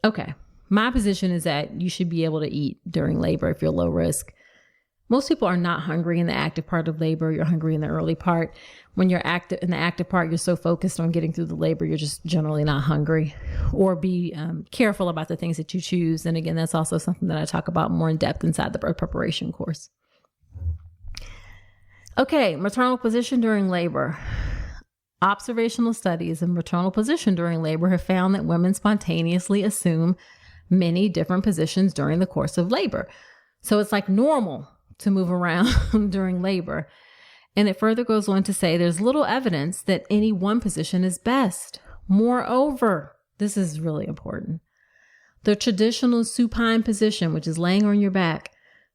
Speaker 1: Okay, my position is that you should be able to eat during labor if you're low risk. Most people are not hungry in the active part of labor. You're hungry in the early part. When you're active in the active part, you're so focused on getting through the labor, you're just generally not hungry. Or be careful about the things that you choose. And again, that's also something that I talk about more in depth inside the birth preparation course. Okay, maternal position during labor. Observational studies of maternal position during labor have found that women spontaneously assume many different positions during the course of labor. So it's like normal to move around during labor. And it further goes on to say there's little evidence that any one position is best. Moreover, this is really important. The traditional supine position, which is laying on your back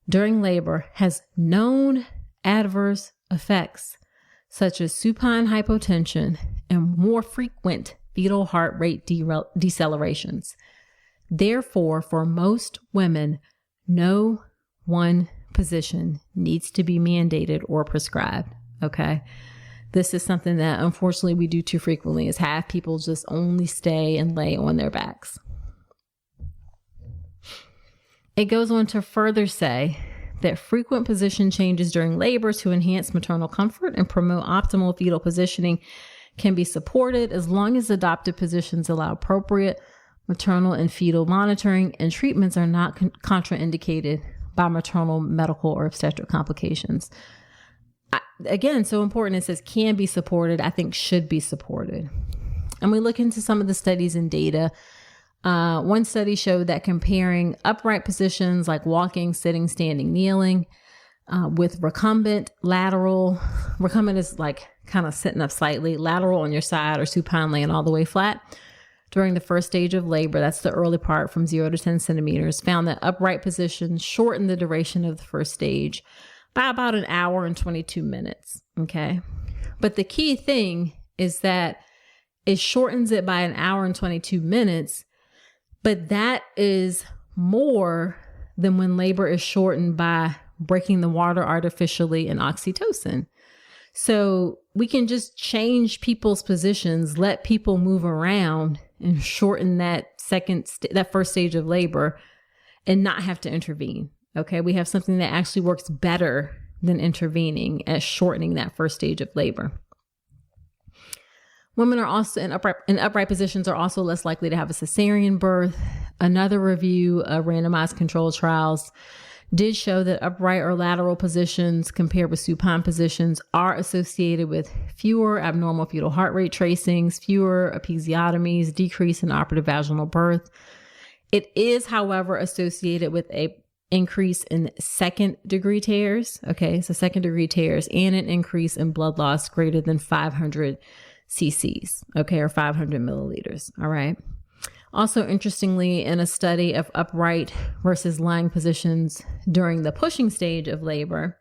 Speaker 1: during labor, has known adverse effects such as supine hypotension and more frequent fetal heart rate decelerations. Therefore, for most women, no one position needs to be mandated or prescribed. Okay. This is something that unfortunately we do too frequently, is have people just only stay and lay on their backs. It goes on to further say that frequent position changes during labor to enhance maternal comfort and promote optimal fetal positioning can be supported as long as adopted positions allow appropriate maternal and fetal monitoring, and treatments are not contraindicated by maternal, medical, or obstetric complications. Again, so important, it says can be supported, I think should be supported. And we look into some of the studies and data. One study showed that comparing upright positions like walking, sitting, standing, kneeling, with recumbent, lateral. Recumbent is like kind of sitting up slightly, lateral on your side, or supine laying all the way flat. During the first stage of labor, that's the early part from 0 to 10 centimeters, found that upright positions shorten the duration of the first stage by about an hour and 22 minutes. Okay. But the key thing is that it shortens it by an hour and 22 minutes, but that is more than when labor is shortened by breaking the water artificially and oxytocin. So we can just change people's positions, let people move around, and shorten that first stage of labor and not have to intervene. Okay. We have something that actually works better than intervening at shortening that first stage of labor. Women are also in upright positions are also less likely to have a cesarean birth. Another review of randomized controlled trials did show that upright or lateral positions compared with supine positions are associated with fewer abnormal fetal heart rate tracings, fewer episiotomies, decrease in operative vaginal birth. It is, however, associated with a increase in second degree tears. Okay, so second degree tears and an increase in blood loss greater than 500 cc's, okay, or 500 milliliters. All right. Also, interestingly, in a study of upright versus lying positions during the pushing stage of labor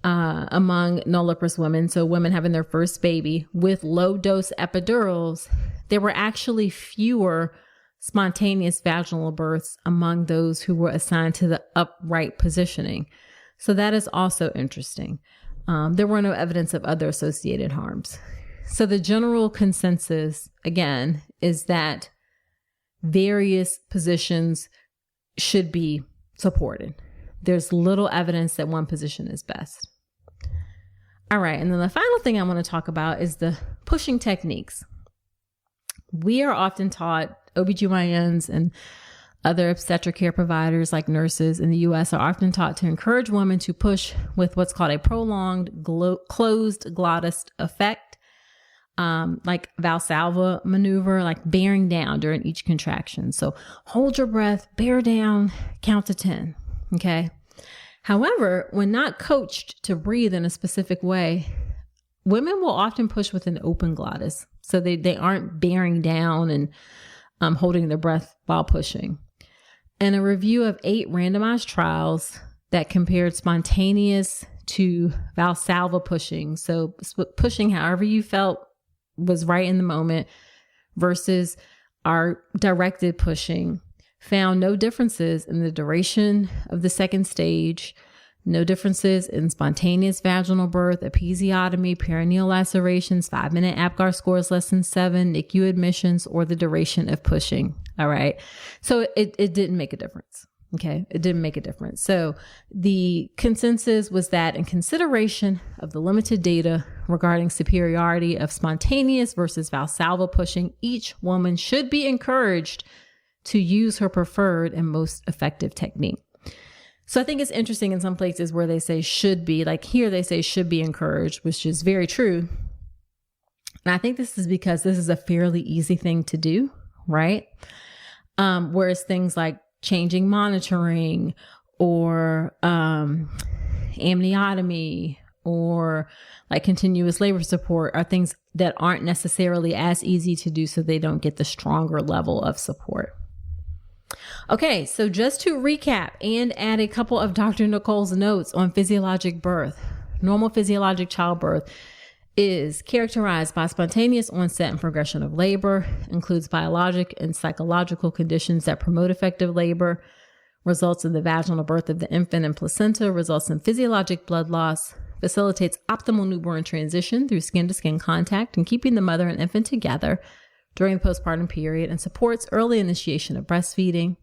Speaker 1: among nulliparous women, so women having their first baby with low dose epidurals, there were actually fewer spontaneous vaginal births among those who were assigned to the upright positioning. So that is also interesting. There were no evidence of other associated harms. So the general consensus, again, is that various positions should be supported. There's little evidence that one position is best. All right. And then the final thing I want to talk about is the pushing techniques. We are often taught, OBGYNs and other obstetric care providers like nurses in the US are often taught to encourage women to push with what's called a prolonged closed glottis effect. Like Valsalva maneuver, like bearing down during each contraction. So hold your breath, bear down, count to 10. Okay. However, when not coached to breathe in a specific way, women will often push with an open glottis. So they aren't bearing down and holding their breath while pushing. In a review of 8 randomized trials that compared spontaneous to Valsalva pushing, so pushing however you felt was right in the moment versus our directed pushing, found no differences in the duration of the second stage, no differences in spontaneous vaginal birth, episiotomy, perineal lacerations, 5-minute APGAR scores less than 7, NICU admissions, or the duration of pushing. All right. So it didn't make a difference. Okay. It didn't make a difference. So the consensus was that in consideration of the limited data regarding superiority of spontaneous versus Valsalva pushing, each woman should be encouraged to use her preferred and most effective technique. So I think it's interesting in some places where they say should be, like here they say should be encouraged, which is very true. And I think this is because this is a fairly easy thing to do, right? Whereas things like changing monitoring or amniotomy or like continuous labor support are things that aren't necessarily as easy to do, so they don't get the stronger level of support. Okay, so just to recap and add a couple of Dr. Nicole's notes on physiologic birth. Normal physiologic childbirth is characterized by spontaneous onset and progression of labor, includes biologic and psychological conditions that promote effective labor, results in the vaginal birth of the infant and placenta, results in physiologic blood loss, facilitates optimal newborn transition through skin-to-skin contact and keeping the mother and infant together during the postpartum period, and supports early initiation of breastfeeding.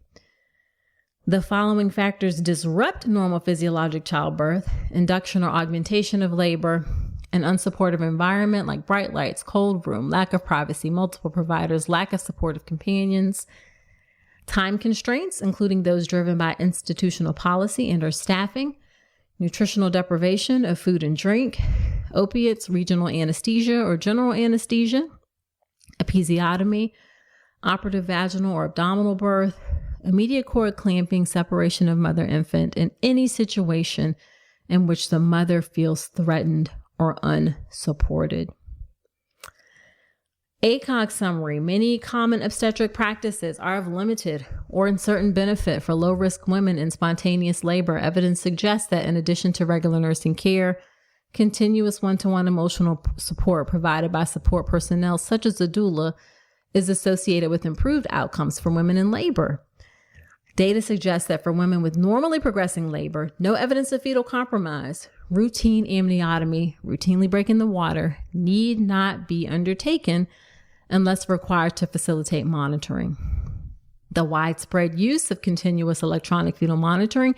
Speaker 1: The following factors disrupt normal physiologic childbirth: induction or augmentation of labor, an unsupportive environment like bright lights, cold room, lack of privacy, multiple providers, lack of supportive companions, time constraints, including those driven by institutional policy and or staffing, nutritional deprivation of food and drink, opiates, regional anesthesia or general anesthesia, episiotomy, operative vaginal or abdominal birth, immediate cord clamping, separation of mother-infant in any situation in which the mother feels threatened or unsupported. ACOG summary: many common obstetric practices are of limited or uncertain benefit for low-risk women in spontaneous labor. Evidence suggests that in addition to regular nursing care, continuous one-to-one emotional support provided by support personnel such as a doula is associated with improved outcomes for women in labor. Data suggests that for women with normally progressing labor, no evidence of fetal compromise, routine amniotomy, routinely breaking the water, need not be undertaken unless required to facilitate monitoring. The widespread use of continuous electronic fetal monitoring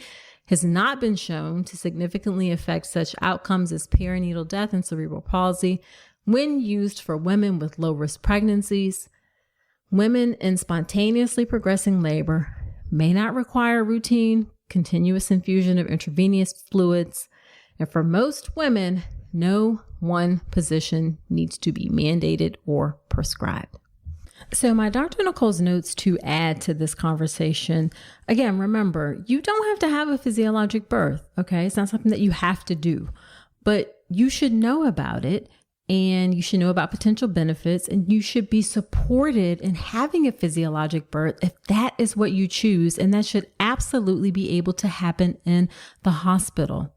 Speaker 1: has not been shown to significantly affect such outcomes as perinatal death and cerebral palsy when used for women with low-risk pregnancies. Women in spontaneously progressing labor may not require routine, continuous infusion of intravenous fluids, and for most women, no one position needs to be mandated or prescribed. So my Dr. Nicole's notes to add to this conversation, again, remember, you don't have to have a physiologic birth, okay? It's not something that you have to do, but you should know about it, and you should know about potential benefits, and you should be supported in having a physiologic birth if that is what you choose, and that should absolutely be able to happen in the hospital.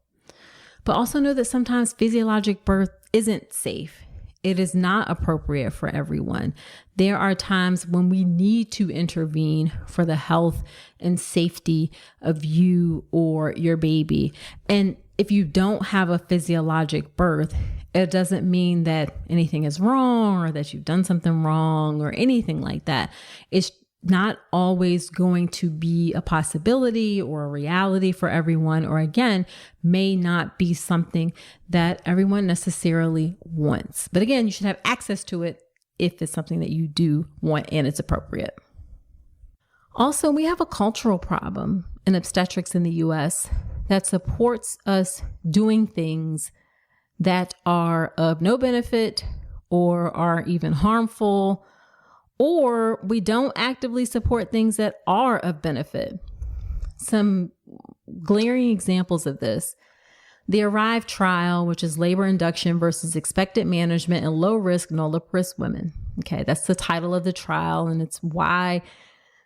Speaker 1: But also know that sometimes physiologic birth isn't safe. It is not appropriate for everyone. There are times when we need to intervene for the health and safety of you or your baby. And if you don't have a physiologic birth, it doesn't mean that anything is wrong or that you've done something wrong or anything like that. It's not always going to be a possibility or a reality for everyone, or again, may not be something that everyone necessarily wants. But again, you should have access to it if it's something that you do want and it's appropriate. Also, we have a cultural problem in obstetrics in the US that supports us doing things that are of no benefit or are even harmful, or we don't actively support things that are of benefit. Some glaring examples of this: the ARRIVE trial, which is labor induction versus expected management in low risk, no risk women. Okay, that's the title of the trial, and it's why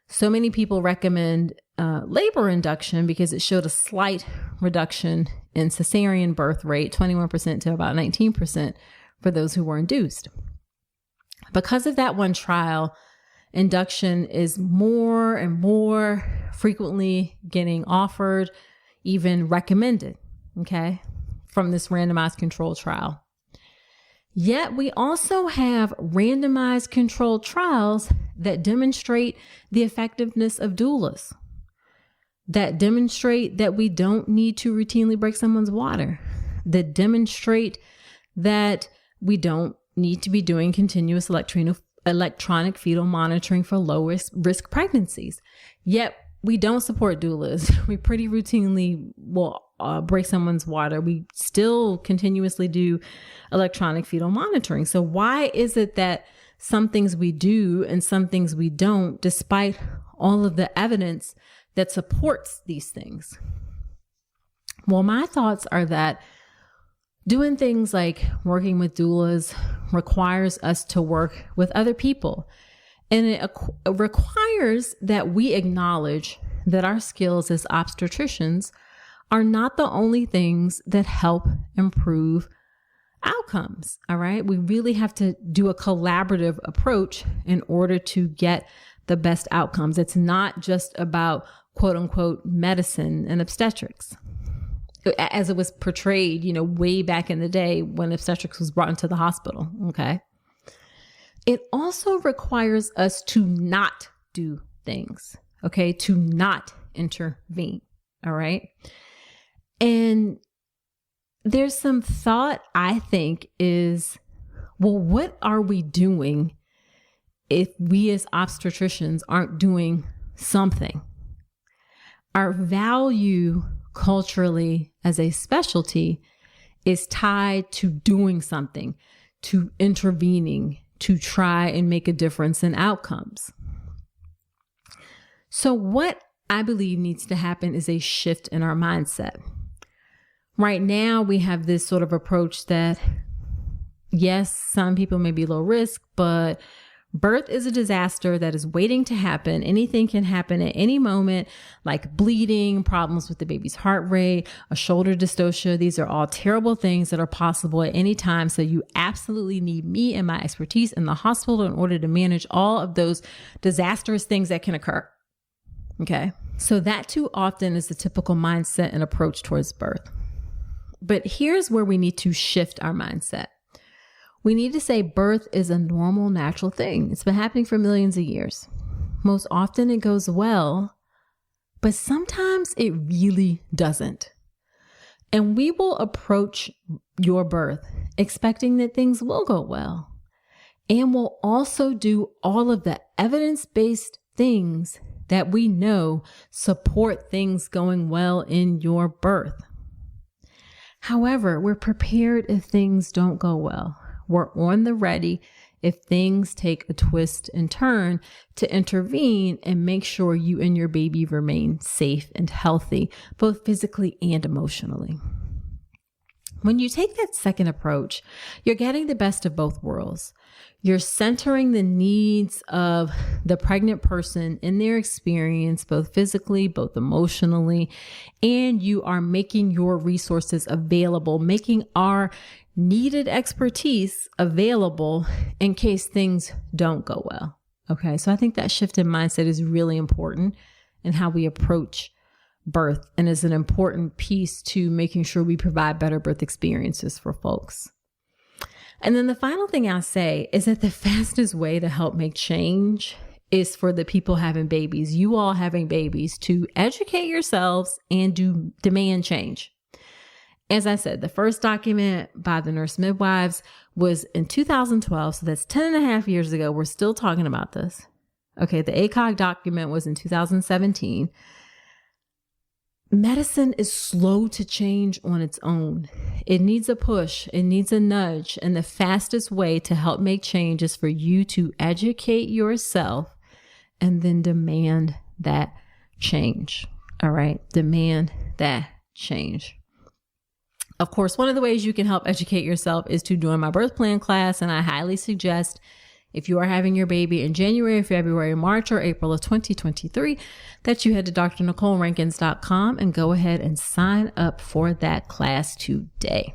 Speaker 1: so many people recommend labor induction, because it showed a slight reduction in cesarean birth rate, 21% to about 19% for those who were induced. Because of that one trial, induction is more and more frequently getting offered, even recommended, okay, from this randomized controlled trial. Yet we also have randomized controlled trials that demonstrate the effectiveness of doulas, that demonstrate that we don't need to routinely break someone's water, that demonstrate that we don't need to be doing continuous electronic fetal monitoring for low risk pregnancies. Yet we don't support doulas. We pretty routinely will break someone's water. We still continuously do electronic fetal monitoring. So why is it that some things we do and some things we don't, despite all of the evidence that supports these things? Well, my thoughts are that doing things like working with doulas requires us to work with other people. And it requires that we acknowledge that our skills as obstetricians are not the only things that help improve outcomes. All right. We really have to do a collaborative approach in order to get the best outcomes. It's not just about quote unquote medicine and obstetrics, as it was portrayed, way back in the day when obstetrics was brought into the hospital. Okay. It also requires us to not do things. Okay. To not intervene. All right. And there's some thought, I think, is, well, what are we doing if we as obstetricians aren't doing something? Our value culturally as a specialty is tied to doing something, to intervening, to try and make a difference in outcomes. So what I believe needs to happen is a shift in our mindset. Right now, we have this sort of approach that, yes, some people may be low risk, but birth is a disaster that is waiting to happen. Anything can happen at any moment, like bleeding, problems with the baby's heart rate, a shoulder dystocia. These are all terrible things that are possible at any time. So you absolutely need me and my expertise in the hospital in order to manage all of those disastrous things that can occur. Okay. So that too often is the typical mindset and approach towards birth. But here's where we need to shift our mindset. We need to say birth is a normal, natural thing. It's been happening for millions of years. Most often it goes well, but sometimes it really doesn't. And we will approach your birth expecting that things will go well. And we'll also do all of the evidence-based things that we know support things going well in your birth. However, we're prepared if things don't go well. We're on the ready if things take a twist and turn to intervene and make sure you and your baby remain safe and healthy, both physically and emotionally. When you take that second approach, you're getting the best of both worlds. You're centering the needs of the pregnant person in their experience, both physically, both emotionally, and you are making your resources available, making our needed expertise available in case things don't go well. Okay, so I think that shift in mindset is really important in how we approach birth and is an important piece to making sure we provide better birth experiences for folks. And then the final thing I'll say is that the fastest way to help make change is for the people having babies, you all having babies, to educate yourselves and demand change. As I said, the first document by the nurse midwives was in 2012. So that's 10 and a half years ago. We're still talking about this. Okay. The ACOG document was in 2017. Medicine is slow to change on its own. It needs a push. It needs a nudge. And the fastest way to help make change is for you to educate yourself and then demand that change. All right. Demand that change. Of course, one of the ways you can help educate yourself is to join my birth plan class. And I highly suggest, if you are having your baby in January, February, March, or April of 2023, that you head to drnicolerankins.com and go ahead and sign up for that class today.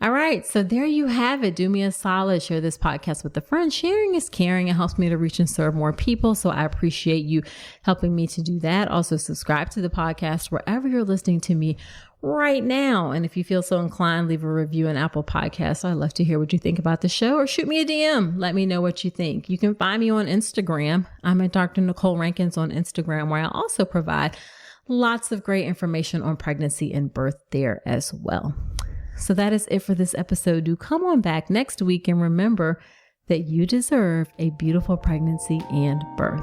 Speaker 1: All right. So there you have it. Do me a solid. Share this podcast with a friend. Sharing is caring. It helps me to reach and serve more people. So I appreciate you helping me to do that. Also, subscribe to the podcast wherever you're listening to me right now. And if you feel so inclined, leave a review on Apple Podcasts. I'd love to hear what you think about the show, or shoot me a DM. Let me know what you think. You can find me on Instagram. I'm at Dr. Nicole Rankins on Instagram, where I also provide lots of great information on pregnancy and birth there as well. So that is it for this episode. Do come on back next week and remember that you deserve a beautiful pregnancy and birth.